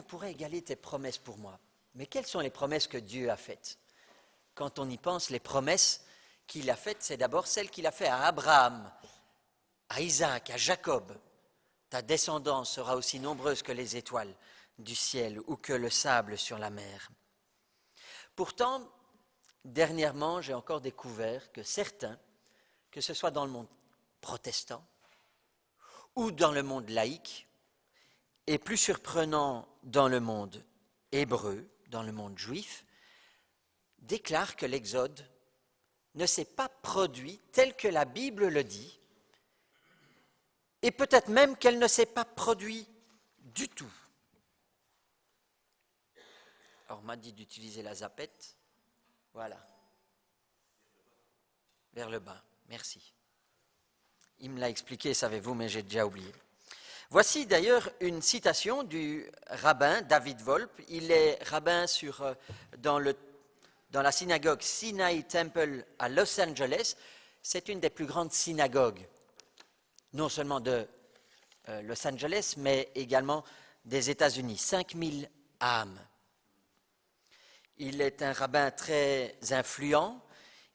pourrait égaler tes promesses pour moi. Mais quelles sont les promesses que Dieu a faites? Quand on y pense, les promesses qu'il a faites, c'est d'abord celles qu'il a faites à Abraham, à Isaac, à Jacob. Ta descendance sera aussi nombreuse que les étoiles du ciel ou que le sable sur la mer. Pourtant, dernièrement, j'ai encore découvert que certains, que ce soit dans le monde protestant ou dans le monde laïque, et plus surprenant dans le monde hébreu, dans le monde juif, déclarent que l'Exode ne s'est pas produit tel que la Bible le dit, et peut-être même qu'elle ne s'est pas produite du tout. Alors, on m'a dit d'utiliser la zapette. Voilà. Vers le bas. Merci. Il me l'a expliqué, savez-vous, mais j'ai déjà oublié. Voici d'ailleurs une citation du rabbin David Wolpe. Il est rabbin dans la synagogue Sinai Temple à Los Angeles. C'est une des plus grandes synagogues, non seulement de Los Angeles, mais également des États-Unis. 5000 âmes. Il est un rabbin très influent.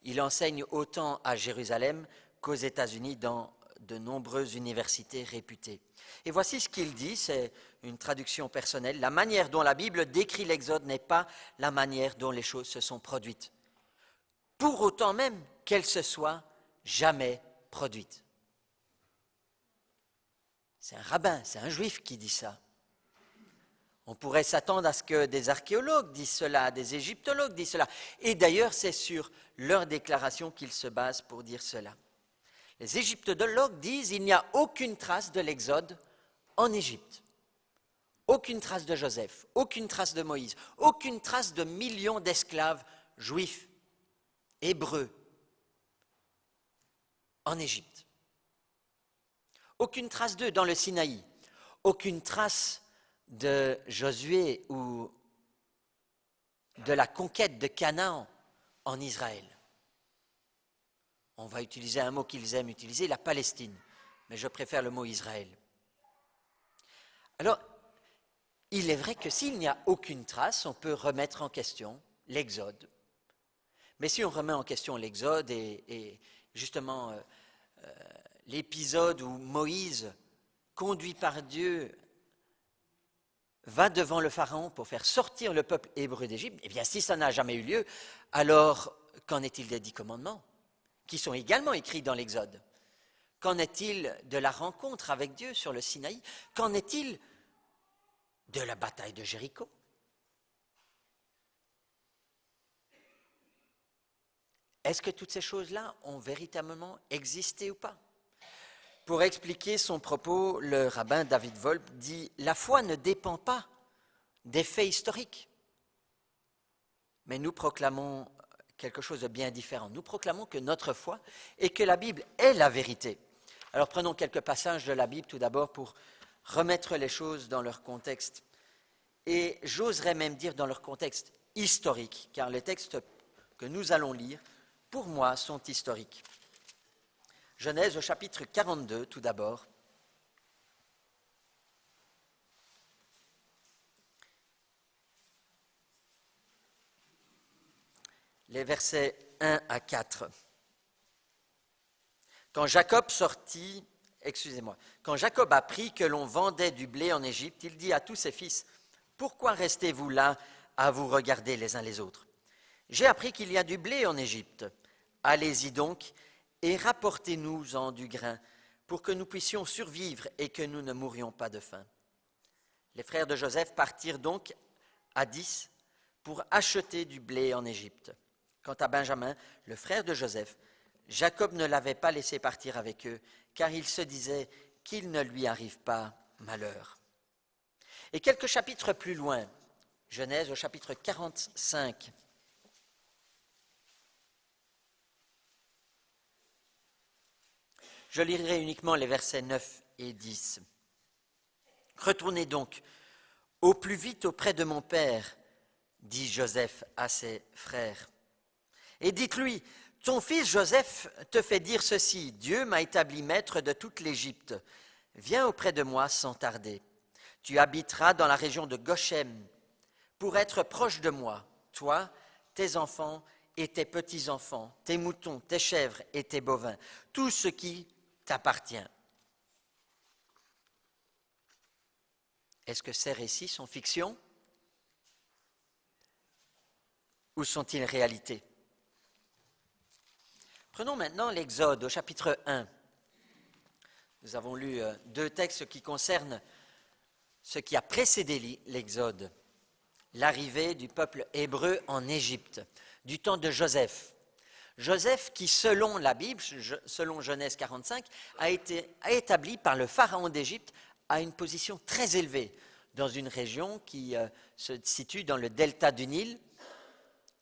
Il enseigne autant à Jérusalem qu'aux États-Unis dans de nombreuses universités réputées. Et voici ce qu'il dit, c'est une traduction personnelle. La manière dont la Bible décrit l'Exode n'est pas la manière dont les choses se sont produites, pour autant même qu'elles se soient jamais produites. C'est un rabbin, c'est un juif qui dit ça. On pourrait s'attendre à ce que des archéologues disent cela, des égyptologues disent cela. Et d'ailleurs, c'est sur leur déclaration qu'ils se basent pour dire cela. Les égyptologues disent qu'il n'y a aucune trace de l'Exode en Égypte. Aucune trace de Joseph, aucune trace de Moïse, aucune trace de millions d'esclaves juifs, hébreux, en Égypte. Aucune trace d'eux dans le Sinaï, aucune trace de Josué ou de la conquête de Canaan en Israël. On va utiliser un mot qu'ils aiment utiliser, la Palestine, mais je préfère le mot Israël. Alors, il est vrai que s'il n'y a aucune trace, on peut remettre en question l'Exode. Mais si on remet en question l'Exode et justement l'épisode où Moïse, conduit par Dieu, va devant le Pharaon pour faire sortir le peuple hébreu d'Égypte, eh bien si ça n'a jamais eu lieu, alors qu'en est-il des 10 commandements, qui sont également écrits dans l'Exode? Qu'en est-il de la rencontre avec Dieu sur le Sinaï? Qu'en est-il de la bataille de Jéricho? Est-ce que toutes ces choses-là ont véritablement existé ou pas? Pour expliquer son propos, le rabbin David Wolpe dit « La foi ne dépend pas des faits historiques, mais nous proclamons quelque chose de bien différent. Nous proclamons que notre foi et que la Bible est la vérité. » Alors prenons quelques passages de la Bible tout d'abord pour remettre les choses dans leur contexte. Et j'oserais même dire dans leur contexte historique, car les textes que nous allons lire, pour moi, sont historiques. Genèse au chapitre 42, tout d'abord. Les versets 1 à 4. Quand Jacob apprit que l'on vendait du blé en Égypte, il dit à tous ses fils, « Pourquoi restez-vous là à vous regarder les uns les autres? J'ai appris qu'il y a du blé en Égypte. Allez-y donc et rapportez-nous-en du grain pour que nous puissions survivre et que nous ne mourions pas de faim. » Les frères de Joseph partirent donc à 10 pour acheter du blé en Égypte. Quant à Benjamin, le frère de Joseph, Jacob ne l'avait pas laissé partir avec eux, car il se disait qu'il ne lui arrive pas malheur. Et quelques chapitres plus loin, Genèse au chapitre 45, je lirai uniquement les versets 9 et 10. « Retournez donc au plus vite auprès de mon père, dit Joseph à ses frères. Et dites-lui, ton fils Joseph te fait dire ceci, Dieu m'a établi maître de toute l'Égypte. Viens auprès de moi sans tarder. Tu habiteras dans la région de Goshen pour être proche de moi, toi, tes enfants et tes petits-enfants, tes moutons, tes chèvres et tes bovins, tout ce qui t'appartient. Est-ce que ces récits sont fiction ou sont-ils réalité? Prenons maintenant l'Exode au chapitre 1. Nous avons lu deux textes qui concernent ce qui a précédé l'Exode, l'arrivée du peuple hébreu en Égypte, du temps de Joseph. Joseph qui, selon la Bible, selon Genèse 45, a été établi par le pharaon d'Égypte à une position très élevée dans une région qui se situe dans le delta du Nil,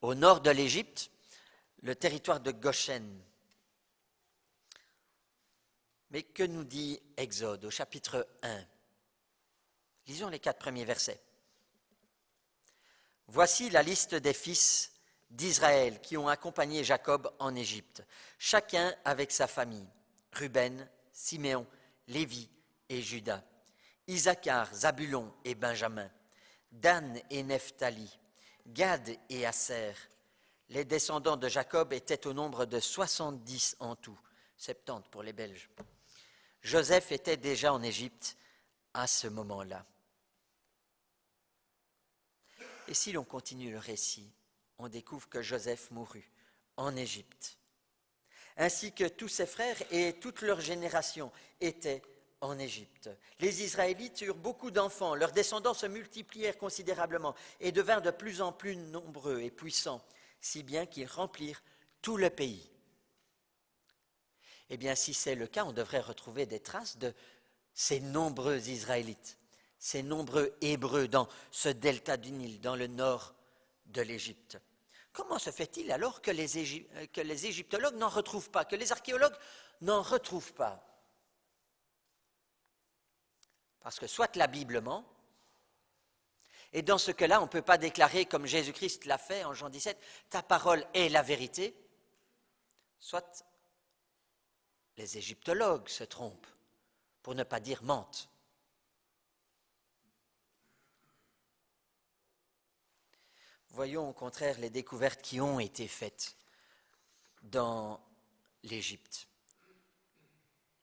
au nord de l'Égypte, le territoire de Goshen. Mais que nous dit Exode au chapitre 1? Lisons les 4 premiers versets. Voici la liste des fils d'Israël qui ont accompagné Jacob en Égypte, chacun avec sa famille: Ruben, Siméon, Lévi et Juda, Isaacar, Zabulon et Benjamin, Dan et Nephtali, Gad et Aser. Les descendants de Jacob étaient au nombre de 70 en tout, 70 pour les Belges. Joseph était déjà en Égypte à ce moment-là. Et si l'on continue le récit, on découvre que Joseph mourut en Égypte, ainsi que tous ses frères et toute leur génération étaient en Égypte. Les Israélites eurent beaucoup d'enfants, leurs descendants se multiplièrent considérablement et devinrent de plus en plus nombreux et puissants, si bien qu'ils remplirent tout le pays. Eh bien, si c'est le cas, on devrait retrouver des traces de ces nombreux Israélites, ces nombreux Hébreux dans ce delta du Nil, dans le nord de l'Égypte. Comment se fait-il alors que les égyptologues n'en retrouvent pas, que les archéologues n'en retrouvent pas? Parce que soit la Bible ment, et dans ce cas-là, on ne peut pas déclarer, comme Jésus-Christ l'a fait en Jean 17, « Ta parole est la vérité », soit les égyptologues se trompent, pour ne pas dire mentent. Voyons au contraire les découvertes qui ont été faites dans l'Égypte.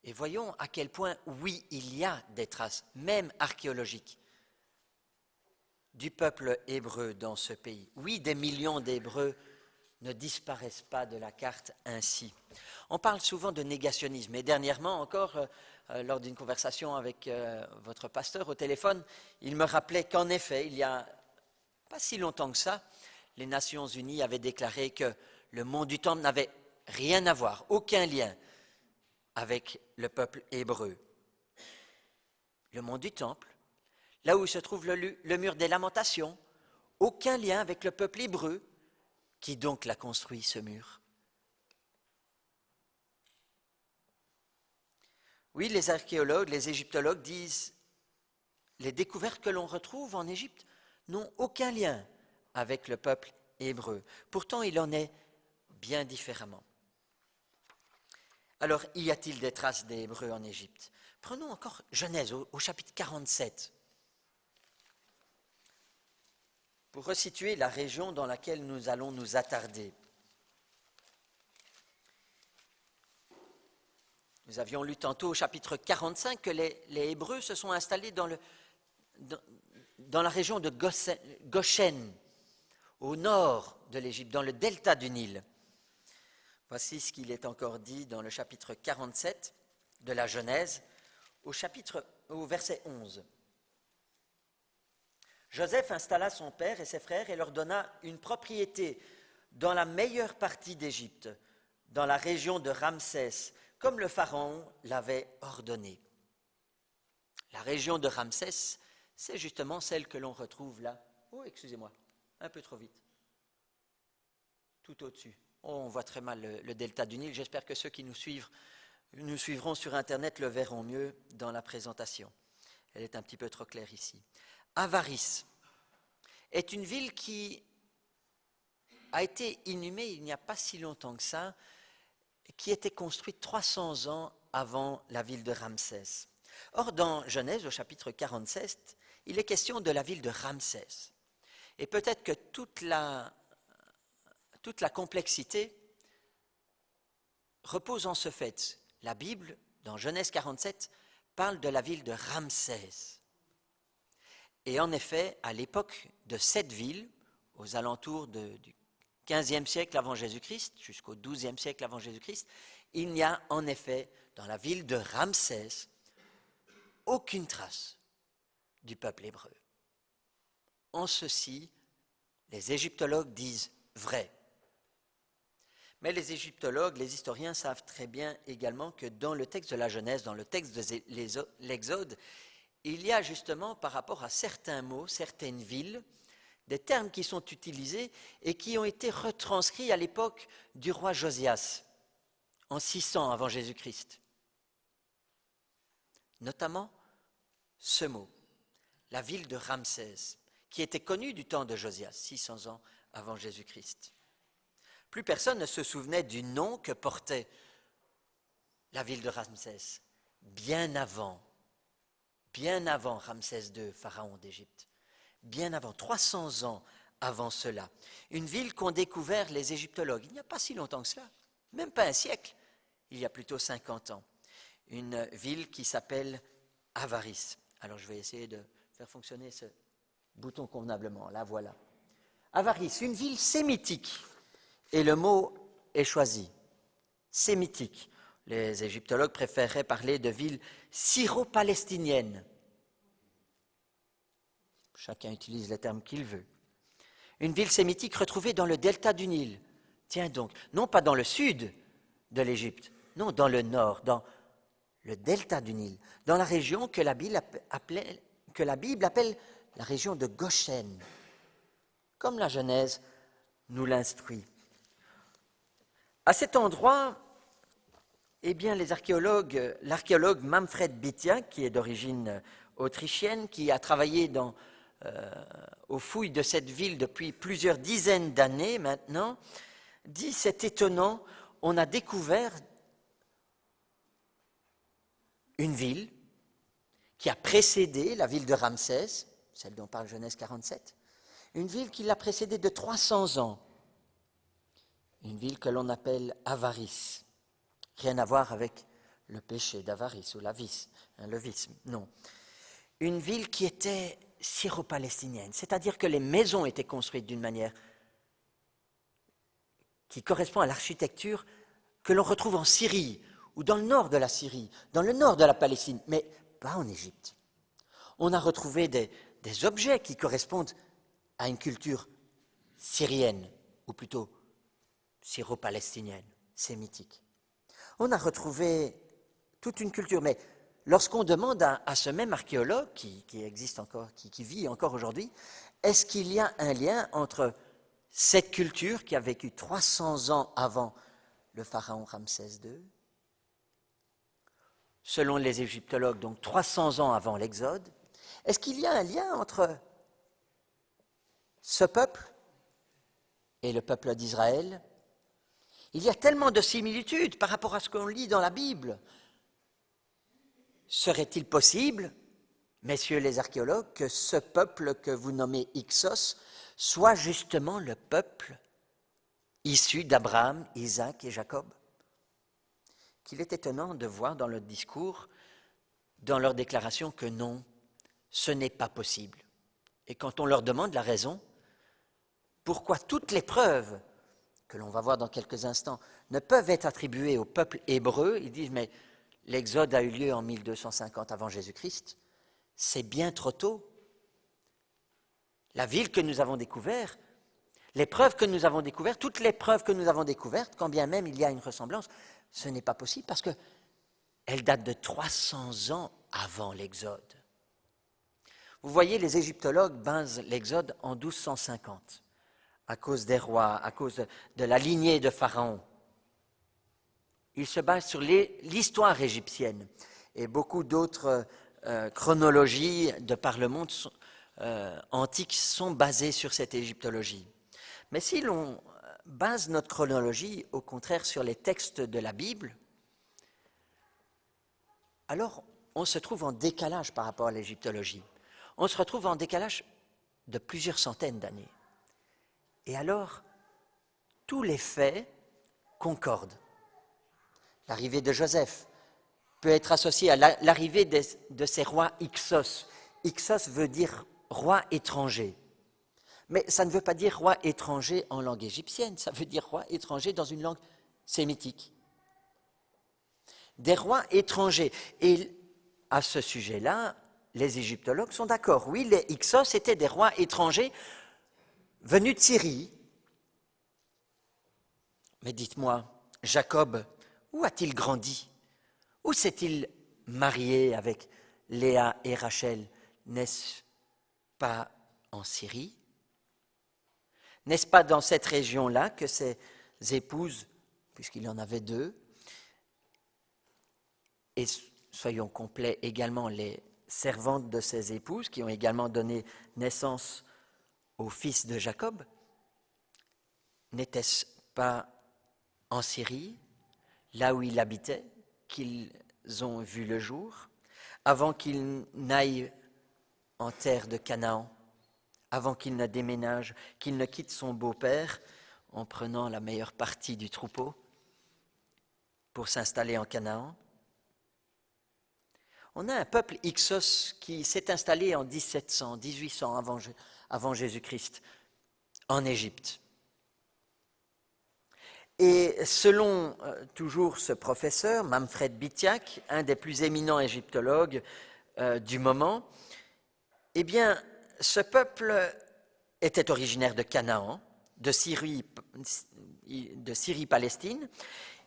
Et voyons à quel point, oui, il y a des traces, même archéologiques, du peuple hébreu dans ce pays. Oui, des millions d'Hébreux ne disparaissent pas de la carte ainsi. On parle souvent de négationnisme, et dernièrement encore, lors d'une conversation avec votre pasteur au téléphone, il me rappelait qu'en effet, il y a pas si longtemps que ça, les Nations Unies avaient déclaré que le mont du Temple n'avait rien à voir, aucun lien avec le peuple hébreu. Le mont du Temple, là où se trouve le mur des Lamentations, aucun lien avec le peuple hébreu. Qui donc l'a construit, ce mur? Oui, les archéologues, les égyptologues disent les découvertes que l'on retrouve en Égypte n'ont aucun lien avec le peuple hébreu. Pourtant, il en est bien différemment. Alors, y a-t-il des traces des Hébreux en Égypte? Prenons encore Genèse au chapitre 47. Pour resituer la région dans laquelle nous allons nous attarder. Nous avions lu tantôt au chapitre 45 que les Hébreux se sont installés dans la région de Goshen, au nord de l'Égypte, dans le delta du Nil. Voici ce qu'il est encore dit dans le chapitre 47 de la Genèse, au verset 11. Joseph installa son père et ses frères et leur donna une propriété dans la meilleure partie d'Égypte, dans la région de Ramsès, comme le pharaon l'avait ordonné. La région de Ramsès, c'est justement celle que l'on retrouve là. Oh, excusez-moi, un peu trop vite. Tout au-dessus. Oh, on voit très mal le delta du Nil. J'espère que ceux qui nous suivront sur Internet le verront mieux dans la présentation. Elle est un petit peu trop claire ici. Avaris est une ville qui a été inhumée il n'y a pas si longtemps que ça, qui était construite 300 ans avant la ville de Ramsès. Or, dans Genèse, au chapitre 47, il est question de la ville de Ramsès. Et peut-être que toute la complexité repose en ce fait. La Bible, dans Genèse 47, parle de la ville de Ramsès. Et en effet, à l'époque de cette ville, aux alentours du XVe siècle avant Jésus-Christ, jusqu'au XIIe siècle avant Jésus-Christ, il n'y a en effet, dans la ville de Ramsès, aucune trace du peuple hébreu. En ceci, les égyptologues disent vrai. Mais les égyptologues, les historiens savent très bien également que dans le texte de la Genèse, dans le texte de l'Exode, il y a justement par rapport à certains mots, certaines villes, des termes qui sont utilisés et qui ont été retranscrits à l'époque du roi Josias, en 600 avant Jésus-Christ. Notamment ce mot, la ville de Ramsès, qui était connue du temps de Josias, 600 ans avant Jésus-Christ. Plus personne ne se souvenait du nom que portait la ville de Ramsès, bien avant Ramsès II, pharaon d'Égypte, bien avant, 300 ans avant cela. Une ville qu'ont découvert les égyptologues, il n'y a pas si longtemps que cela, même pas un siècle, il y a plutôt 50 ans. Une ville qui s'appelle Avaris. Alors je vais essayer de faire fonctionner ce bouton convenablement, là voilà. Avaris, une ville sémitique. Et le mot est choisi, sémitique. Les égyptologues préféraient parler de ville syro-palestinienne. Chacun utilise le terme qu'il veut. Une ville sémitique retrouvée dans le delta du Nil. Tiens donc, non pas dans le sud de l'Égypte, non, dans le nord, dans le delta du Nil, dans la région que la Bible appelle la région de Goshen, comme la Genèse nous l'instruit. À cet endroit, eh bien, l'archéologue Manfred Bittia, qui est d'origine autrichienne, qui a travaillé aux fouilles de cette ville depuis plusieurs dizaines d'années maintenant, dit, c'est étonnant, on a découvert une ville qui a précédé la ville de Ramsès, celle dont parle Genèse 47, une ville qui l'a précédée de 300 ans. Une ville que l'on appelle Avaris. Rien à voir avec le péché d'avarice ou la vice, le vice, non. Une ville qui était syro-palestinienne, c'est-à-dire que les maisons étaient construites d'une manière qui correspond à l'architecture que l'on retrouve en Syrie ou dans le nord de la Syrie, dans le nord de la Palestine, mais pas en Égypte. On a retrouvé des objets qui correspondent à une culture syrienne, ou plutôt syro-palestinienne, sémitique. On a retrouvé toute une culture, mais lorsqu'on demande à ce même archéologue qui existe encore, qui vit encore aujourd'hui, est-ce qu'il y a un lien entre cette culture qui a vécu 300 ans avant le pharaon Ramsès II, selon les égyptologues, donc 300 ans avant l'Exode, est-ce qu'il y a un lien entre ce peuple et le peuple d'Israël? Il y a tellement de similitudes par rapport à ce qu'on lit dans la Bible. Serait-il possible, messieurs les archéologues, que ce peuple que vous nommez Hyksos soit justement le peuple issu d'Abraham, Isaac et Jacob? Qu'il est étonnant de voir dans leur discours, dans leur déclaration, que non, ce n'est pas possible. Et quand on leur demande la raison, pourquoi toutes les preuves que l'on va voir dans quelques instants, ne peuvent être attribuées au peuple hébreu, ils disent, mais l'Exode a eu lieu en 1250 avant Jésus-Christ, c'est bien trop tôt. La ville que nous avons découverte, les preuves que nous avons découvertes, toutes les preuves que nous avons découvertes, quand bien même il y a une ressemblance, ce n'est pas possible parce qu'elle date de 300 ans avant l'Exode. Vous voyez, les égyptologues basent l'Exode en 1250. À cause des rois, à cause de la lignée de Pharaon. Il se base sur l'histoire égyptienne. Et beaucoup d'autres chronologies de par le monde antique sont basées sur cette égyptologie. Mais si l'on base notre chronologie, au contraire, sur les textes de la Bible, alors on se trouve en décalage par rapport à l'égyptologie. on se retrouve en décalage de plusieurs centaines d'années. Et alors, tous les faits concordent. L'arrivée de Joseph peut être associée à l'arrivée de ces rois Ixos. Ixos veut dire roi étranger. Mais ça ne veut pas dire roi étranger en langue égyptienne, ça veut dire roi étranger dans une langue sémitique. Des rois étrangers. Et à ce sujet-là, les égyptologues sont d'accord. Oui, les Ixos étaient des rois étrangers venus de Syrie. Mais dites-moi, Jacob, où a-t-il grandi? Où s'est-il marié avec Léa et Rachel? N'est-ce pas en Syrie? N'est-ce pas dans cette région-là que ses épouses, puisqu'il en avait deux, et soyons complets également les servantes de ses épouses, qui ont également donné naissance au fils de Jacob, n'était-ce pas en Syrie, là où il habitait, qu'ils ont vu le jour, avant qu'il n'aille en terre de Canaan, avant qu'il ne déménage, qu'il ne quitte son beau-père en prenant la meilleure partie du troupeau pour s'installer en Canaan? On a un peuple Ixos qui s'est installé en 1700, 1800 avant Jésus-Christ en Égypte. Et selon toujours ce professeur, Manfred Bitiak, un des plus éminents égyptologues du moment, eh bien, ce peuple était originaire de Canaan, de Syrie-Palestine.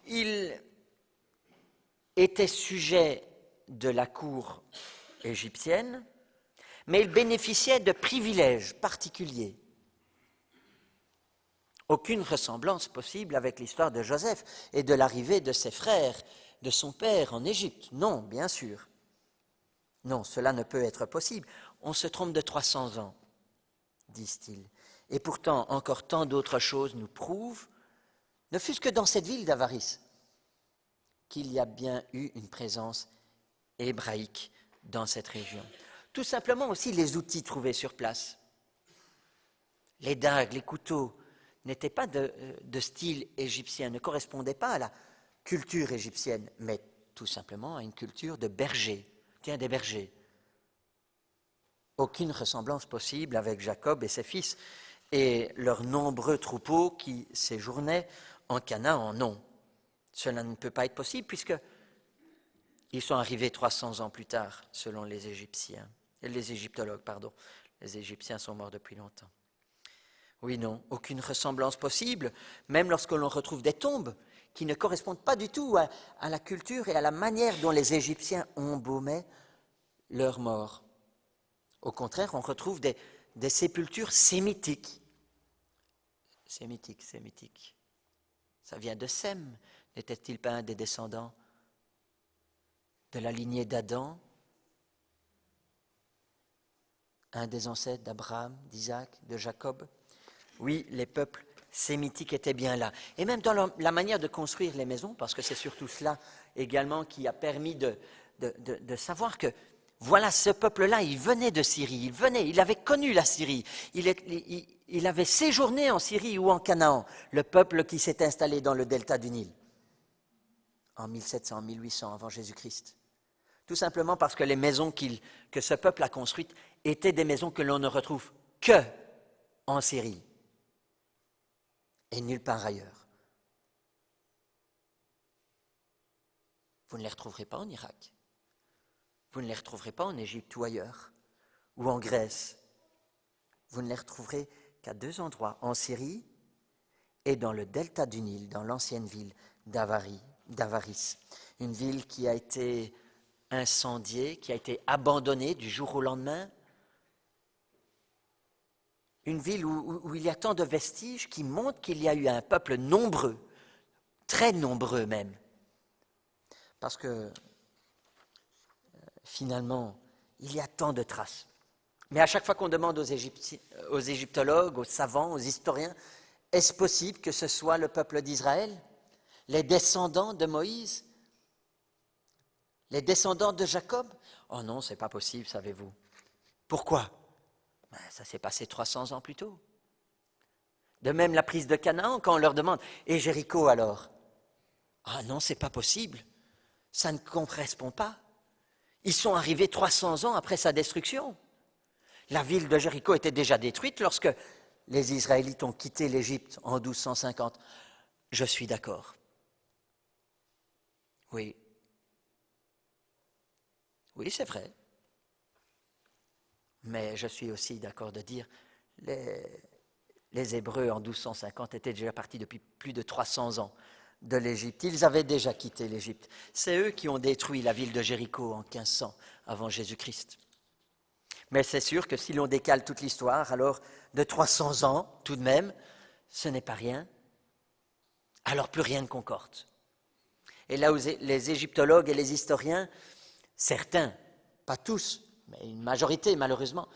Il était sujet de la cour égyptienne, mais il bénéficiait de privilèges particuliers. Aucune ressemblance possible avec l'histoire de Joseph et de l'arrivée de ses frères, de son père en Égypte. Non, bien sûr. Non, cela ne peut être possible. On se trompe de 300 ans, disent-ils. Et pourtant, encore tant d'autres choses nous prouvent, ne fût-ce que dans cette ville d'Avaris, qu'il y a bien eu une présence hébraïque dans cette région. Tout simplement aussi les outils trouvés sur place. Les dagues, les couteaux n'étaient pas de style égyptien, ne correspondaient pas à la culture égyptienne, mais tout simplement à une culture de bergers. Tiens, des bergers. Aucune ressemblance possible avec Jacob et ses fils et leurs nombreux troupeaux qui séjournaient en Canaan. Non, cela ne peut pas être possible puisque ils sont arrivés 300 ans plus tard, selon les égyptologues, pardon. Les Égyptiens sont morts depuis longtemps. Oui, non, aucune ressemblance possible, même lorsque l'on retrouve des tombes qui ne correspondent pas du tout à la culture et à la manière dont les Égyptiens embaumaient leurs morts. Au contraire, on retrouve des sépultures sémitiques. Sémitiques. Ça vient de Sem. N'était-il pas un des descendants de la lignée d'Adam, un des ancêtres d'Abraham, d'Isaac, de Jacob? Oui, les peuples sémitiques étaient bien là. Et même dans la manière de construire les maisons, parce que c'est surtout cela également qui a permis de savoir que, voilà, ce peuple-là, il venait de Syrie, il avait connu la Syrie, il avait séjourné en Syrie ou en Canaan, le peuple qui s'est installé dans le delta du Nil, en 1700, 1800 avant Jésus-Christ. Tout simplement parce que les maisons que ce peuple a construites étaient des maisons que l'on ne retrouve que en Syrie et nulle part ailleurs. Vous ne les retrouverez pas en Irak, vous ne les retrouverez pas en Égypte ou ailleurs, ou en Grèce. Vous ne les retrouverez qu'à deux endroits, en Syrie et dans le delta du Nil, dans l'ancienne ville d'Avaris, une ville qui a été incendiée, qui a été abandonnée du jour au lendemain. Une ville où il y a tant de vestiges qui montrent qu'il y a eu un peuple nombreux, très nombreux même. Parce que finalement, il y a tant de traces. Mais à chaque fois qu'on demande aux égyptologues, aux savants, aux historiens, est-ce possible que ce soit le peuple d'Israël, les descendants de Moïse, les descendants de Jacob? Oh non, ce n'est pas possible, savez-vous. Pourquoi? Ça s'est passé 300 ans plus tôt. De même, la prise de Canaan, quand on leur demande « Et Jéricho alors ?» Ah non, c'est pas possible. Ça ne correspond pas. Ils sont arrivés 300 ans après sa destruction. La ville de Jéricho était déjà détruite lorsque les Israélites ont quitté l'Égypte en 1250. Je suis d'accord. Oui. Oui, c'est vrai. Mais je suis aussi d'accord de dire les Hébreux en 1250 étaient déjà partis depuis plus de 300 ans de l'Égypte. Ils avaient déjà quitté l'Égypte. C'est eux qui ont détruit la ville de Jéricho en 1500 avant Jésus-Christ. Mais c'est sûr que si l'on décale toute l'histoire, alors de 300 ans, tout de même, ce n'est pas rien. Alors plus rien ne concorde. Et là où les égyptologues et les historiens, certains, pas tous, mais une majorité malheureusement,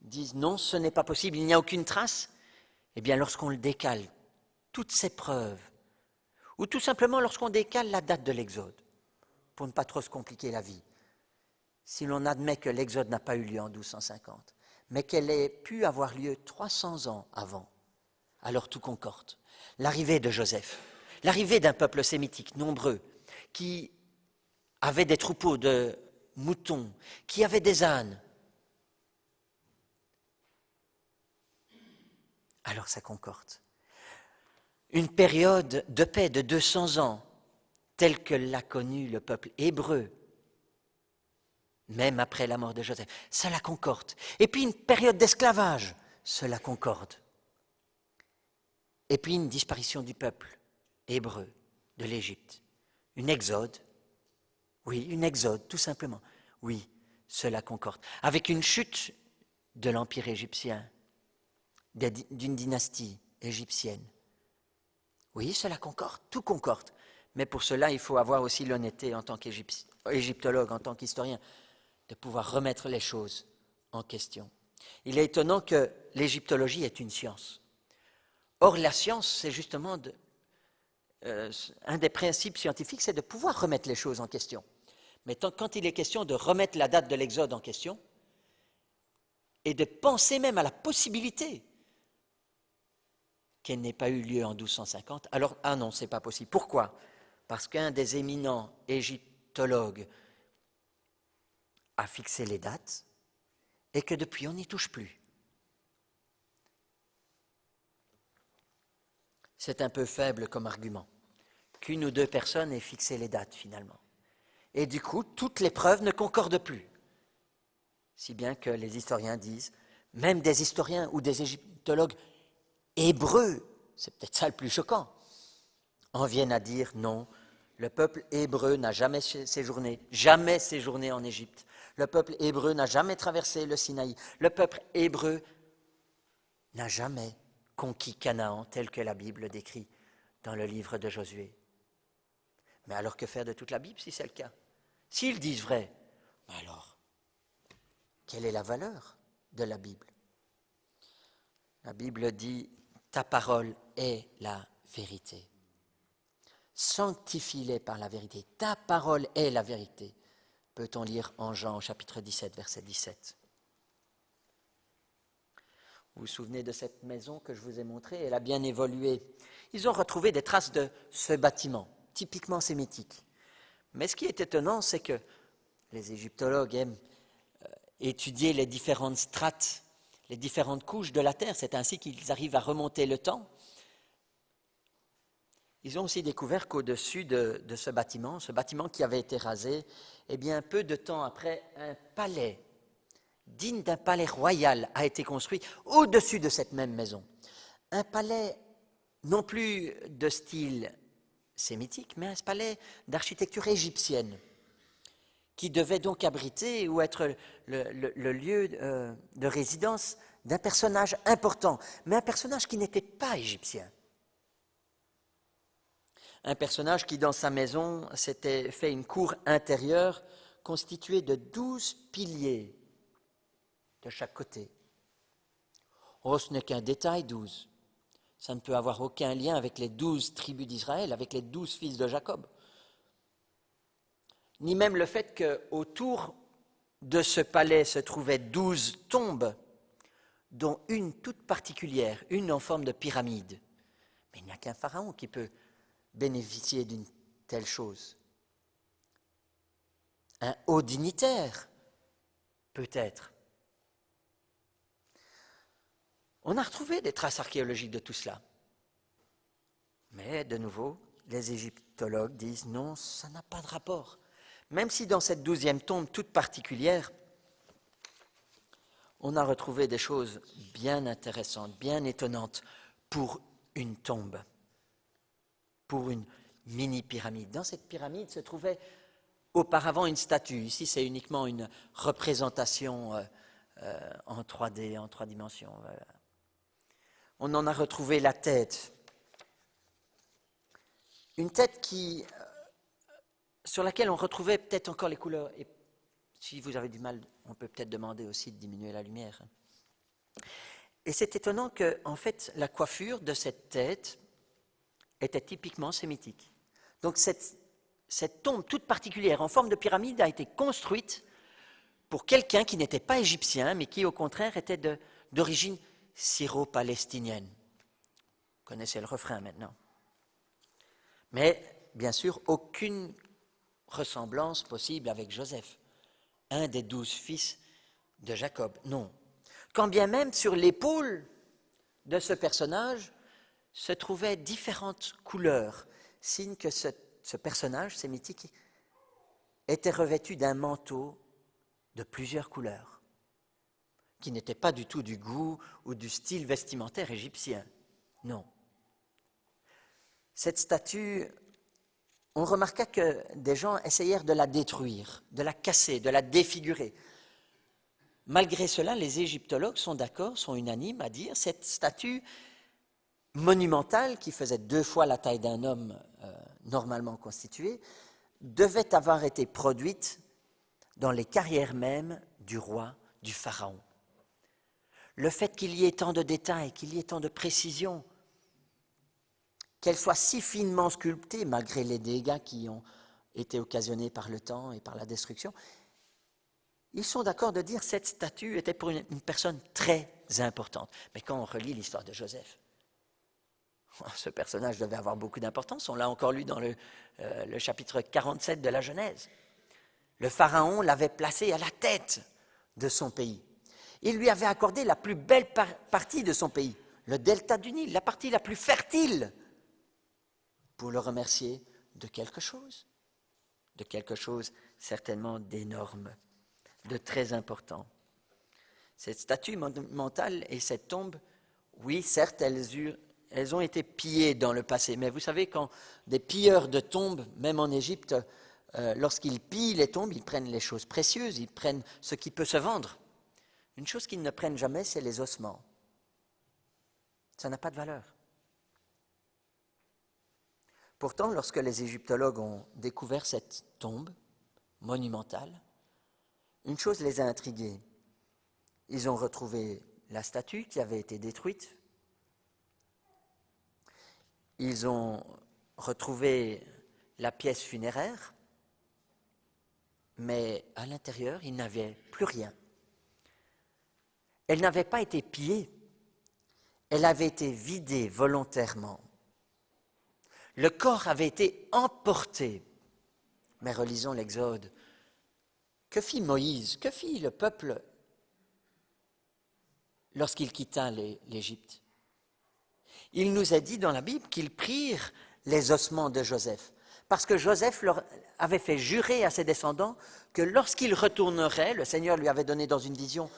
disent non, ce n'est pas possible, il n'y a aucune trace, eh bien lorsqu'on le décale, toutes ces preuves, ou tout simplement lorsqu'on décale la date de l'Exode, pour ne pas trop se compliquer la vie, si l'on admet que l'Exode n'a pas eu lieu en 1250, mais qu'elle ait pu avoir lieu 300 ans avant, alors tout concorde. L'arrivée de Joseph, l'arrivée d'un peuple sémitique nombreux, qui avait des troupeaux de moutons, qui avait des ânes, alors ça concorde. Une période de paix de 200 ans, telle que l'a connue le peuple hébreu, même après la mort de Joseph, cela concorde. Et puis une période d'esclavage, cela concorde. Et puis une disparition du peuple hébreu de l'Égypte, une exode, oui, une exode, tout simplement. Oui, cela concorde. Avec une chute de l'Empire égyptien, d'une dynastie égyptienne. Oui, cela concorde, tout concorde. Mais pour cela, il faut avoir aussi l'honnêteté en tant qu'égyptologue, en tant qu'historien, de pouvoir remettre les choses en question. Il est étonnant que l'égyptologie est une science. Or, la science, c'est justement un des principes scientifiques, c'est de pouvoir remettre les choses en question. Mais quand il est question de remettre la date de l'Exode en question, et de penser même à la possibilité qu'elle n'ait pas eu lieu en 1250, alors, ah non, ce n'est pas possible. Pourquoi? Parce qu'un des éminents égyptologues a fixé les dates et que depuis, on n'y touche plus. C'est un peu faible comme argument, qu'une ou deux personnes aient fixé les dates finalement. Et du coup, toutes les preuves ne concordent plus. Si bien que les historiens disent, même des historiens ou des égyptologues hébreux, c'est peut-être ça le plus choquant, en viennent à dire non, le peuple hébreu n'a jamais séjourné en Égypte. Le peuple hébreu n'a jamais traversé le Sinaï. Le peuple hébreu n'a jamais conquis Canaan tel que la Bible décrit dans le livre de Josué. Mais alors que faire de toute la Bible si c'est le cas? S'ils disent vrai, alors, quelle est la valeur de la Bible? La Bible dit « Ta parole est la vérité. Sanctifie-les par la vérité. Ta parole est la vérité. » Peut-on lire en Jean au chapitre 17, verset 17. Vous vous souvenez de cette maison que je vous ai montrée? Elle a bien évolué. Ils ont retrouvé des traces de ce bâtiment, typiquement sémitique. Mais ce qui est étonnant, c'est que les égyptologues aiment étudier les différentes strates, les différentes couches de la terre. C'est ainsi qu'ils arrivent à remonter le temps. Ils ont aussi découvert qu'au-dessus de ce bâtiment qui avait été rasé, eh bien, peu de temps après, un palais digne d'un palais royal a été construit au-dessus de cette même maison. Un palais non plus de style sémitique, mais un palais d'architecture égyptienne, qui devait donc abriter ou être le lieu de résidence d'un personnage important, mais un personnage qui n'était pas égyptien. Un personnage qui, dans sa maison, s'était fait une cour intérieure constituée de 12 piliers de chaque côté. Oh, ce n'est qu'un détail, 12. Ça ne peut avoir aucun lien avec les 12 tribus d'Israël, avec les 12 fils de Jacob. Ni même le fait qu'autour de ce palais se trouvaient 12 tombes, dont une toute particulière, une en forme de pyramide. Mais il n'y a qu'un pharaon qui peut bénéficier d'une telle chose. Un haut dignitaire, peut-être. On a retrouvé des traces archéologiques de tout cela. Mais, de nouveau, les égyptologues disent non, ça n'a pas de rapport. Même si dans cette 12e tombe toute particulière, on a retrouvé des choses bien intéressantes, bien étonnantes pour une tombe, pour une mini-pyramide. Dans cette pyramide se trouvait auparavant une statue. Ici, c'est uniquement une représentation en 3D, en 3 dimensions. Voilà. On en a retrouvé la tête. Une tête sur laquelle on retrouvait peut-être encore les couleurs. Et si vous avez du mal, on peut peut-être demander aussi de diminuer la lumière. Et c'est étonnant que, en fait, la coiffure de cette tête était typiquement sémitique. Donc cette tombe toute particulière en forme de pyramide a été construite pour quelqu'un qui n'était pas égyptien, mais qui au contraire était d'origine syro-palestinienne. Vous connaissez le refrain maintenant. Mais bien sûr, aucune ressemblance possible avec Joseph, un des 12 fils de Jacob. Non. Quand bien même sur l'épaule de ce personnage se trouvaient différentes couleurs, signe que ce personnage sémitique était revêtu d'un manteau de plusieurs couleurs, qui n'était pas du tout du goût ou du style vestimentaire égyptien. Non. Cette statue, on remarqua que des gens essayèrent de la détruire, de la casser, de la défigurer. Malgré cela, les égyptologues sont d'accord, sont unanimes à dire cette statue monumentale, qui faisait 2 fois la taille d'un homme normalement constitué, devait avoir été produite dans les carrières mêmes du roi, du pharaon. Le fait qu'il y ait tant de détails, qu'il y ait tant de précision, qu'elle soit si finement sculptée, malgré les dégâts qui ont été occasionnés par le temps et par la destruction, ils sont d'accord de dire que cette statue était pour une personne très importante. Mais quand on relit l'histoire de Joseph, ce personnage devait avoir beaucoup d'importance. On l'a encore lu dans le chapitre 47 de la Genèse. Le pharaon l'avait placé à la tête de son pays. Il lui avait accordé la plus belle partie de son pays, le delta du Nil, la partie la plus fertile, pour le remercier de quelque chose certainement d'énorme, de très important. Cette statue monumentale et cette tombe, oui, certes, elles ont été pillées dans le passé, mais vous savez, quand des pilleurs de tombes, même en Égypte, lorsqu'ils pillent les tombes, ils prennent les choses précieuses, ils prennent ce qui peut se vendre. Une chose qu'ils ne prennent jamais, c'est les ossements. Ça n'a pas de valeur. Pourtant, lorsque les égyptologues ont découvert cette tombe monumentale, une chose les a intrigués. Ils ont retrouvé la statue qui avait été détruite. Ils ont retrouvé la pièce funéraire, mais à l'intérieur, ils n'avaient plus rien. Elle n'avait pas été pillée, elle avait été vidée volontairement. Le corps avait été emporté. Mais relisons l'Exode. Que fit Moïse? Que fit le peuple lorsqu'il quitta l'Égypte? Il nous a dit dans la Bible qu'ils prirent les ossements de Joseph, parce que Joseph leur avait fait jurer à ses descendants que lorsqu'il retournerait, le Seigneur lui avait donné dans une vision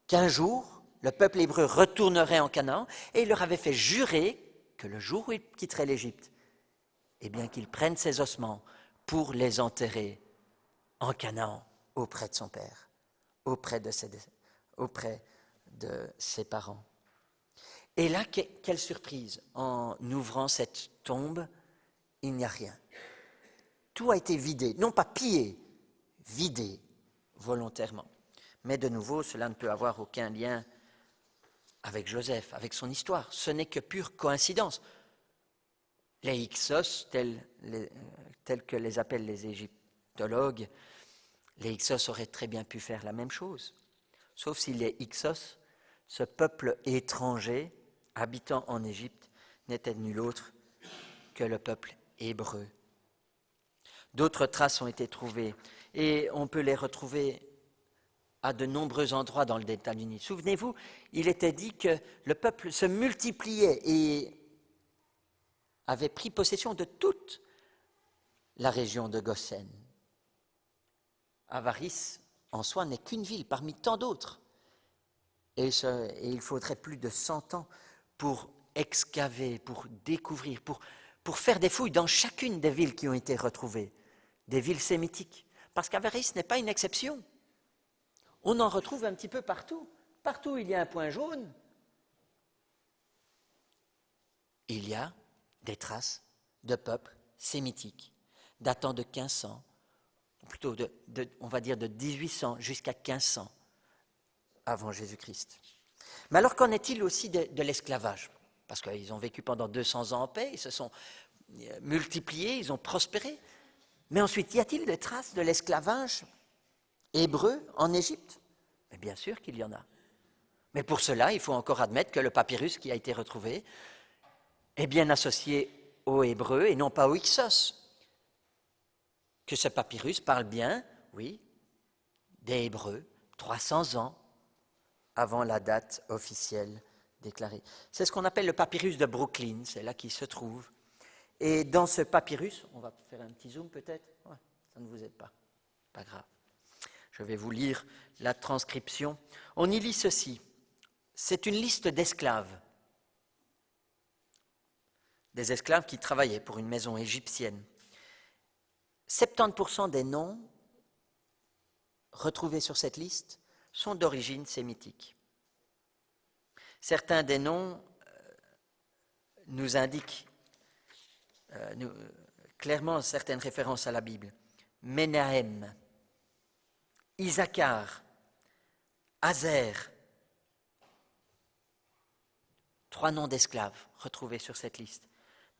qu'un jour, le peuple hébreu retournerait en Canaan, et il leur avait fait jurer que le jour où il quitterait l'Égypte, eh bien qu'ils prennent ses ossements pour les enterrer en Canaan auprès de son père, auprès de ses parents. Et là, quelle surprise, en ouvrant cette tombe, il n'y a rien. Tout a été vidé, non pas pillé, vidé volontairement. Mais de nouveau, cela ne peut avoir aucun lien avec Joseph, avec son histoire. Ce n'est que pure coïncidence. Les Hyksos, tels que les appellent les égyptologues, Les Hyksos auraient très bien pu faire la même chose, sauf si les Hyksos, ce peuple étranger habitant en Égypte, n'était nul autre que le peuple hébreu. D'autres traces ont été trouvées et on peut les retrouver à de nombreux endroits dans le Delta du Nil. Souvenez-vous, il était dit que le peuple se multipliait et avait pris possession de toute la région de Goshen. Avaris, en soi, n'est qu'une ville parmi tant d'autres. Et il faudrait plus de 100 ans pour excaver, pour découvrir, pour faire des fouilles dans chacune des villes qui ont été retrouvées, des villes sémitiques. Parce qu'Avaris n'est pas une exception. On en retrouve un petit peu partout. Partout où il y a un point jaune, il y a des traces de peuples sémitiques datant de 1500, plutôt on va dire de 1800 jusqu'à 1500 avant Jésus-Christ. Mais alors qu'en est-il aussi de l'esclavage? Parce qu'ils ont vécu pendant 200 ans en paix, ils se sont multipliés, ils ont prospéré. Mais ensuite, y a-t-il des traces de l'esclavage hébreu en Égypte? Mais bien sûr qu'il y en a. Mais pour cela, il faut encore admettre que le papyrus qui a été retrouvé est bien associé aux Hébreux et non pas aux Hyksos. Que ce papyrus parle bien, oui, des Hébreux, 300 ans avant la date officielle déclarée. C'est ce qu'on appelle le papyrus de Brooklyn, c'est là qu'il se trouve. Et dans ce papyrus, on va faire un petit zoom peut-être, ouais, ça ne vous aide pas, pas grave. Je vais vous lire la transcription. On y lit ceci. C'est une liste d'esclaves. Des esclaves qui travaillaient pour une maison égyptienne. 70% des noms retrouvés sur cette liste sont d'origine sémitique. Certains des noms nous indiquent clairement certaines références à la Bible. Menahem, Isaacar, Azer, 3 noms d'esclaves retrouvés sur cette liste,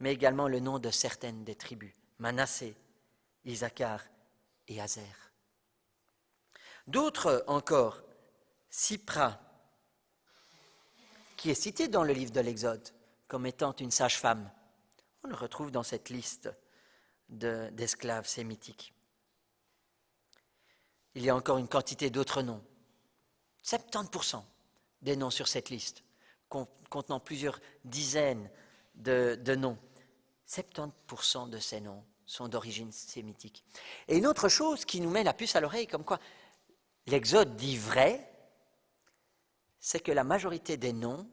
mais également le nom de certaines des tribus, Manassé, Isaacar et Azer. D'autres encore, Sipra, qui est cité dans le livre de l'Exode comme étant une sage-femme, on le retrouve dans cette liste d'esclaves sémitiques. Il y a encore une quantité d'autres noms. 70% des noms sur cette liste, contenant plusieurs dizaines de noms. 70% de ces noms sont d'origine sémitique. Et une autre chose qui nous met la puce à l'oreille, comme quoi l'Exode dit vrai, c'est que la majorité des noms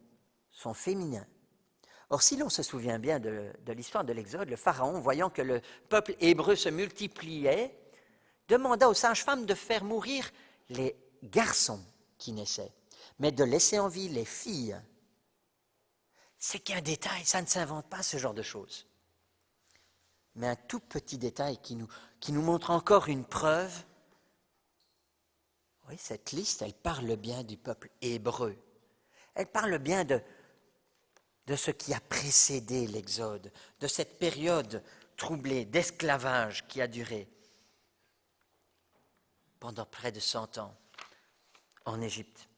sont féminins. Or, si l'on se souvient bien de l'histoire de l'Exode, le Pharaon, voyant que le peuple hébreu se multipliait, demanda aux sages-femmes de faire mourir les garçons qui naissaient, mais de laisser en vie les filles. C'est qu'un détail, ça ne s'invente pas ce genre de choses. Mais un tout petit détail qui nous montre encore une preuve. Oui, cette liste, elle parle bien du peuple hébreu. Elle parle bien de ce qui a précédé l'Exode, de cette période troublée d'esclavage qui a duré pendant près de 100 ans en Égypte.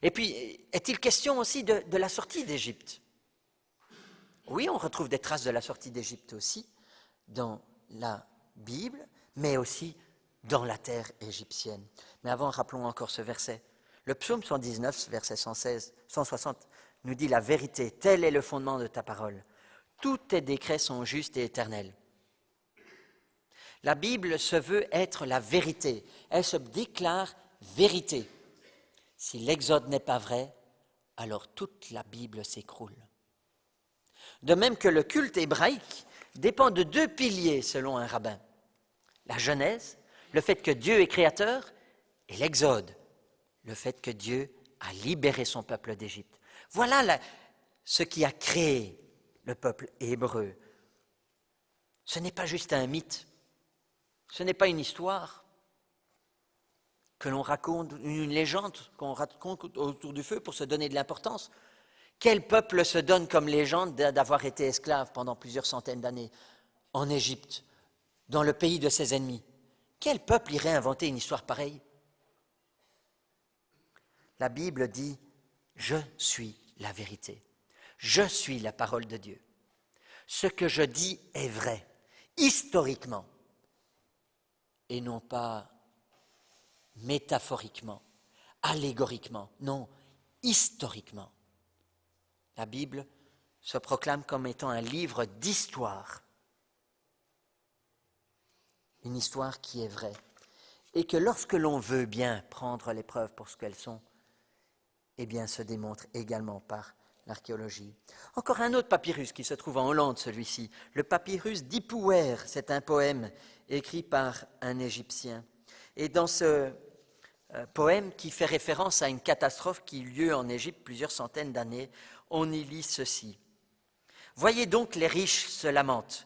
Et puis, est-il question aussi de la sortie d'Égypte? Oui, on retrouve des traces de la sortie d'Égypte aussi dans la Bible, mais aussi dans la terre égyptienne. Mais avant, rappelons encore ce verset. Le psaume 119, verset 160, nous dit la vérité, tel est le fondement de ta parole. Tous tes décrets sont justes et éternels. La Bible se veut être la vérité. Elle se déclare vérité. Si l'Exode n'est pas vrai, alors toute la Bible s'écroule. De même que le culte hébraïque dépend de 2 piliers selon un rabbin. La Genèse, le fait que Dieu est créateur, et l'Exode, le fait que Dieu a libéré son peuple d'Égypte. Voilà ce qui a créé le peuple hébreu. Ce n'est pas juste un mythe, ce n'est pas une histoire que l'on raconte, une légende qu'on raconte autour du feu pour se donner de l'importance. Quel peuple se donne comme légende d'avoir été esclave pendant plusieurs centaines d'années en Égypte, dans le pays de ses ennemis? Quel peuple irait inventer une histoire pareille? La Bible dit « Je suis la vérité. Je suis la parole de Dieu. Ce que je dis est vrai, historiquement, et non pas métaphoriquement, allégoriquement, non, historiquement. » La Bible se proclame comme étant un livre d'histoire, une histoire qui est vraie, et que lorsque l'on veut bien prendre les preuves pour ce qu'elles sont, eh bien, se démontre également par l'archéologie. Encore un autre papyrus qui se trouve en Hollande, celui-ci, le papyrus d'Ipouwer, c'est un poème écrit par un Égyptien. Et dans ce poème qui fait référence à une catastrophe qui eut lieu en Égypte plusieurs centaines d'années, on y lit ceci. « Voyez donc les riches se lamentent,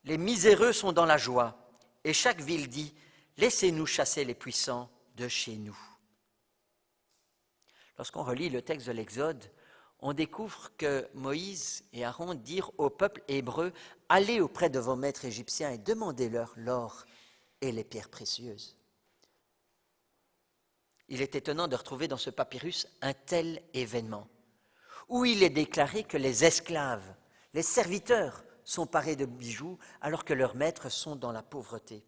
les miséreux sont dans la joie, et chaque ville dit « Laissez-nous chasser les puissants de chez nous ». Lorsqu'on relit le texte de l'Exode, on découvre que Moïse et Aaron dirent au peuple hébreu « Allez auprès de vos maîtres égyptiens et demandez-leur l'or et les pierres précieuses ». Il est étonnant de retrouver dans ce papyrus un tel événement, où il est déclaré que les esclaves, les serviteurs sont parés de bijoux alors que leurs maîtres sont dans la pauvreté.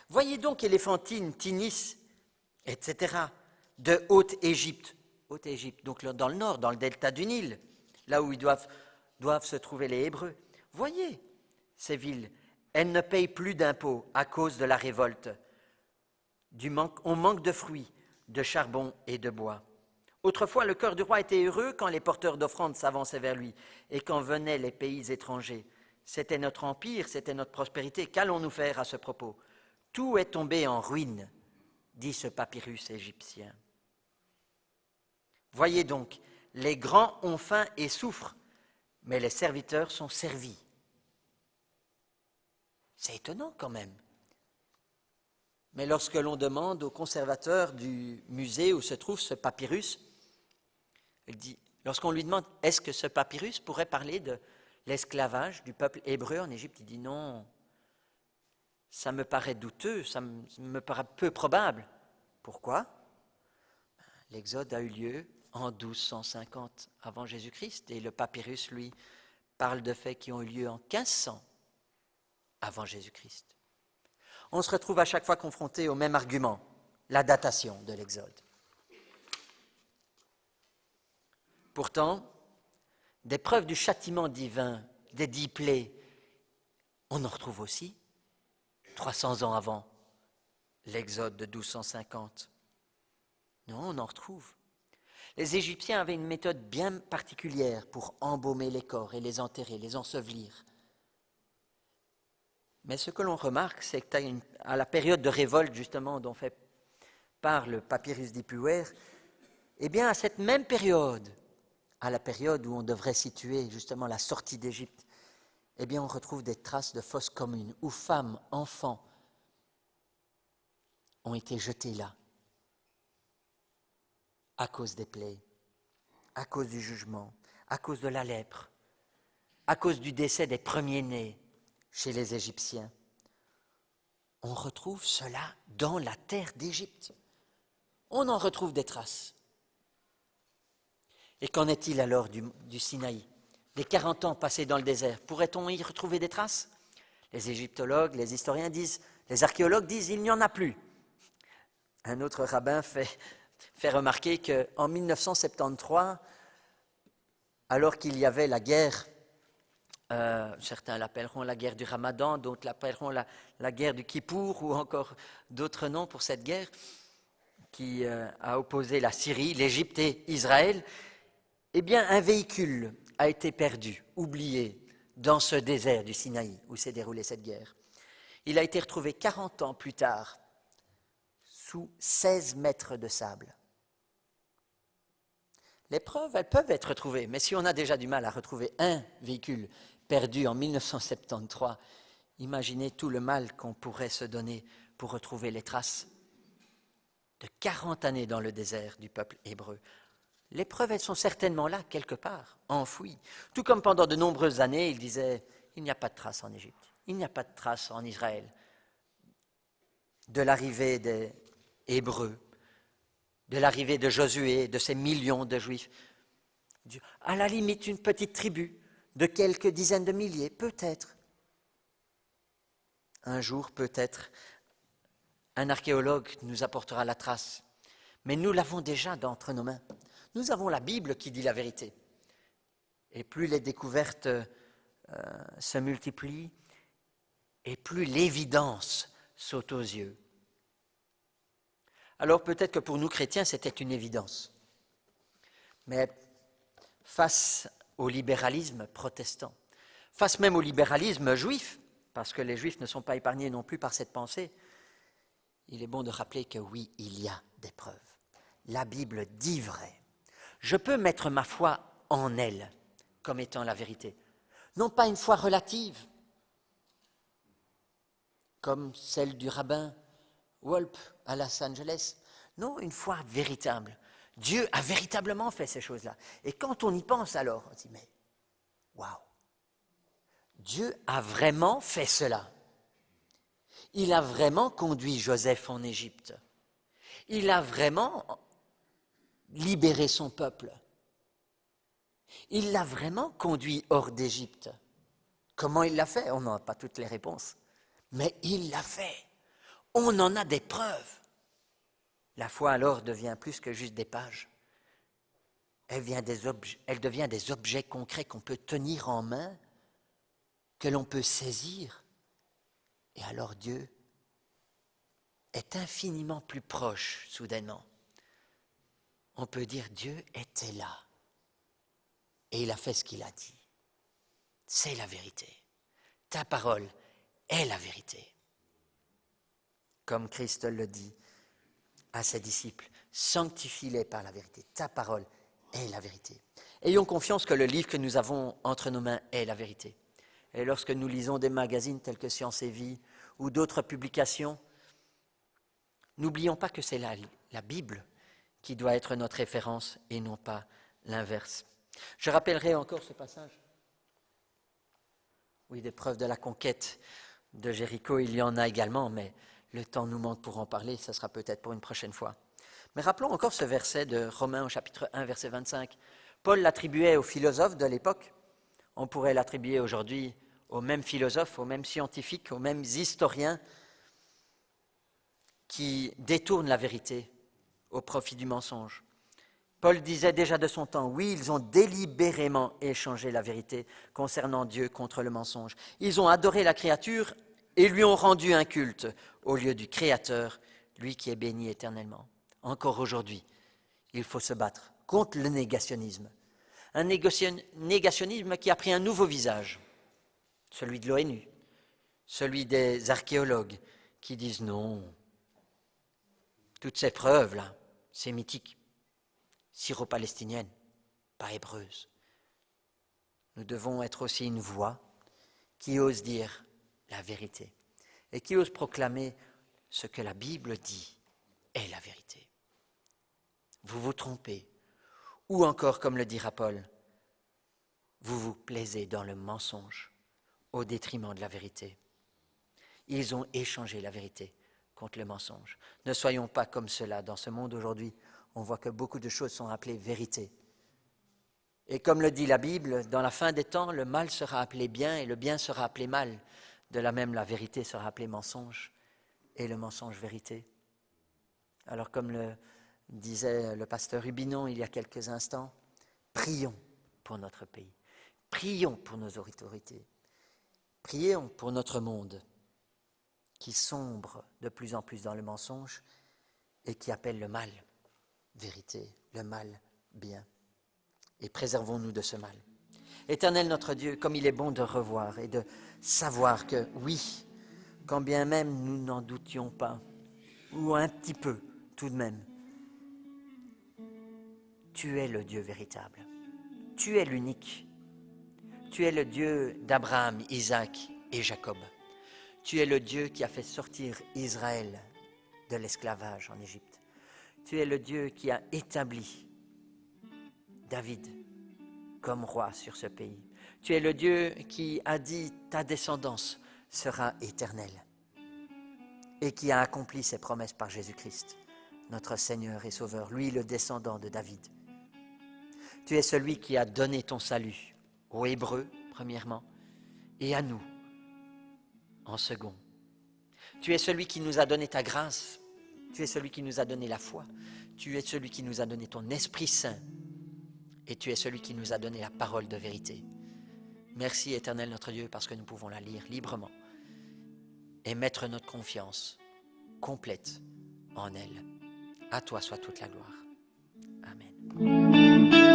Voyez donc Éléphantine, Tinis, etc., de Haute-Égypte, donc dans le nord, dans le delta du Nil, là où ils doivent se trouver les Hébreux. Voyez ces villes, elles ne payent plus d'impôts à cause de la révolte. On manque de fruits, de charbon et de bois. Autrefois, le cœur du roi était heureux quand les porteurs d'offrandes s'avançaient vers lui et quand venaient les pays étrangers. C'était notre empire, c'était notre prospérité. Qu'allons-nous faire à ce propos? Tout est tombé en ruine, dit ce papyrus égyptien. Voyez donc, les grands ont faim et souffrent, mais les serviteurs sont servis. C'est étonnant quand même. Mais lorsque l'on demande au conservateur du musée où se trouve ce papyrus, lorsqu'on lui demande « Est-ce que ce papyrus pourrait parler de l'esclavage du peuple hébreu en Égypte ?» Il dit « Non, ça me paraît douteux, ça me paraît peu probable. » Pourquoi? L'Exode a eu lieu en 1250 avant Jésus-Christ et le papyrus, lui, parle de faits qui ont eu lieu en 1500 avant Jésus-Christ. On se retrouve à chaque fois confronté au même argument, la datation de l'Exode. Pourtant, des preuves du châtiment divin, des 10 plaies, on en retrouve aussi 300 ans avant l'Exode de 1250. Non, on en retrouve. Les Égyptiens avaient une méthode bien particulière pour embaumer les corps et les enterrer, les ensevelir. Mais ce que l'on remarque, c'est qu'à la période de révolte, justement, dont fait part le papyrus d'Ipouwer, eh bien, à cette même période, à la période où on devrait situer justement la sortie d'Égypte, eh bien, on retrouve des traces de fosses communes où femmes, enfants ont été jetés là à cause des plaies, à cause du jugement, à cause de la lèpre, à cause du décès des premiers-nés chez les Égyptiens. On retrouve cela dans la terre d'Égypte. On en retrouve des traces. Et qu'en est-il alors du Sinaï? Les 40 ans passés dans le désert, pourrait-on y retrouver des traces? Les égyptologues, les historiens disent, les archéologues disent, il n'y en a plus. Un autre rabbin fait remarquer qu'en 1973, alors qu'il y avait la guerre, certains l'appelleront la guerre du Ramadan, d'autres l'appelleront la guerre du Kippour, ou encore d'autres noms pour cette guerre qui a opposé la Syrie, l'Égypte et Israël, eh bien un véhicule a été perdu, oublié, dans ce désert du Sinaï où s'est déroulée cette guerre. Il a été retrouvé 40 ans plus tard, sous 16 mètres de sable. Les preuves, elles peuvent être retrouvées, mais si on a déjà du mal à retrouver un véhicule perdu en 1973, imaginez tout le mal qu'on pourrait se donner pour retrouver les traces de 40 années dans le désert du peuple hébreu. Les preuves, elles sont certainement là, quelque part, enfouies. Tout comme pendant de nombreuses années, il disait, il n'y a pas de traces en Égypte, il n'y a pas de traces en Israël. de l'arrivée des Hébreux, de l'arrivée de Josué, de ces millions de Juifs. À la limite, une petite tribu de quelques dizaines de milliers, peut-être. Un jour, peut-être, un archéologue nous apportera la trace. Mais nous l'avons déjà d'entre nos mains. Nous avons la Bible qui dit la vérité. Et plus les découvertes se multiplient, et plus l'évidence saute aux yeux. Alors peut-être que pour nous chrétiens, c'était une évidence. Mais face au libéralisme protestant, face même au libéralisme juif, parce que les juifs ne sont pas épargnés non plus par cette pensée, il est bon de rappeler que oui, il y a des preuves. La Bible dit vrai. Je peux mettre ma foi en elle comme étant la vérité. Non pas une foi relative, comme celle du rabbin Wolpe à Los Angeles. Non, une foi véritable. Dieu a véritablement fait ces choses-là. Et quand on y pense alors, on se dit, mais waouh, Dieu a vraiment fait cela. Il a vraiment conduit Joseph en Égypte. Il a vraiment libéré son peuple. Il l'a vraiment conduit hors d'Égypte. Comment il l'a fait? On n'a pas toutes les réponses. Mais il l'a fait. On en a des preuves. La foi alors devient plus que juste des pages. Elle devient des objets concrets qu'on peut tenir en main, que l'on peut saisir. Et alors Dieu est infiniment plus proche, soudainement. On peut dire Dieu était là. Et il a fait ce qu'il a dit. C'est la vérité. Ta parole est la vérité. Comme Christ le dit à ses disciples, sanctifie-les par la vérité. Ta parole est la vérité. Ayons confiance que le livre que nous avons entre nos mains est la vérité. Et lorsque nous lisons des magazines tels que Science et Vie ou d'autres publications, n'oublions pas que c'est la Bible qui doit être notre référence et non pas l'inverse. Je rappellerai encore ce passage. Oui, des preuves de la conquête de Jéricho, il y en a également, mais le temps nous manque pour en parler, ça sera peut-être pour une prochaine fois. Mais rappelons encore ce verset de Romains au chapitre 1, verset 25. Paul l'attribuait aux philosophes de l'époque. On pourrait l'attribuer aujourd'hui aux mêmes philosophes, aux mêmes scientifiques, aux mêmes historiens qui détournent la vérité au profit du mensonge. Paul disait déjà de son temps, oui, ils ont délibérément échangé la vérité concernant Dieu contre le mensonge. Ils ont adoré la créature et lui ont rendu un culte au lieu du Créateur, lui qui est béni éternellement. Encore aujourd'hui, il faut se battre contre le négationnisme. Un négationnisme qui a pris un nouveau visage, celui de l'ONU, celui des archéologues qui disent non, toutes ces preuves-là, c'est mythique. Syro-palestinienne, pas hébreuse. Nous devons être aussi une voix qui ose dire la vérité et qui ose proclamer ce que la Bible dit est la vérité. Vous vous trompez, ou encore, comme le dira Paul, vous vous plaisez dans le mensonge au détriment de la vérité. Ils ont échangé la vérité contre le mensonge. Ne soyons pas comme cela dans ce monde aujourd'hui. On voit que beaucoup de choses sont appelées vérité. Et comme le dit la Bible, dans la fin des temps, le mal sera appelé bien et le bien sera appelé mal. De la même, la vérité sera appelée mensonge et le mensonge vérité. Alors comme le disait le pasteur Rubinon il y a quelques instants, prions pour notre pays, prions pour nos autorités, prions pour notre monde qui sombre de plus en plus dans le mensonge et qui appelle le mal vérité, le mal bien. Et préservons-nous de ce mal. Éternel notre Dieu, comme il est bon de revoir et de savoir que oui, quand bien même nous n'en doutions pas, ou un petit peu tout de même, tu es le Dieu véritable. Tu es l'unique. Tu es le Dieu d'Abraham, Isaac et Jacob. Tu es le Dieu qui a fait sortir Israël de l'esclavage en Égypte. Tu es le Dieu qui a établi David comme roi sur ce pays. Tu es le Dieu qui a dit ta descendance sera éternelle. et qui a accompli ses promesses par Jésus-Christ, notre Seigneur et Sauveur, lui le descendant de David. Tu es celui qui a donné ton salut aux Hébreux, premièrement, et à nous, en second. Tu es celui qui nous a donné ta grâce, tu es celui qui nous a donné la foi, tu es celui qui nous a donné ton Esprit Saint, et tu es celui qui nous a donné la parole de vérité. Merci, Éternel notre Dieu, parce que nous pouvons la lire librement et mettre notre confiance complète en elle. À toi soit toute la gloire. Amen.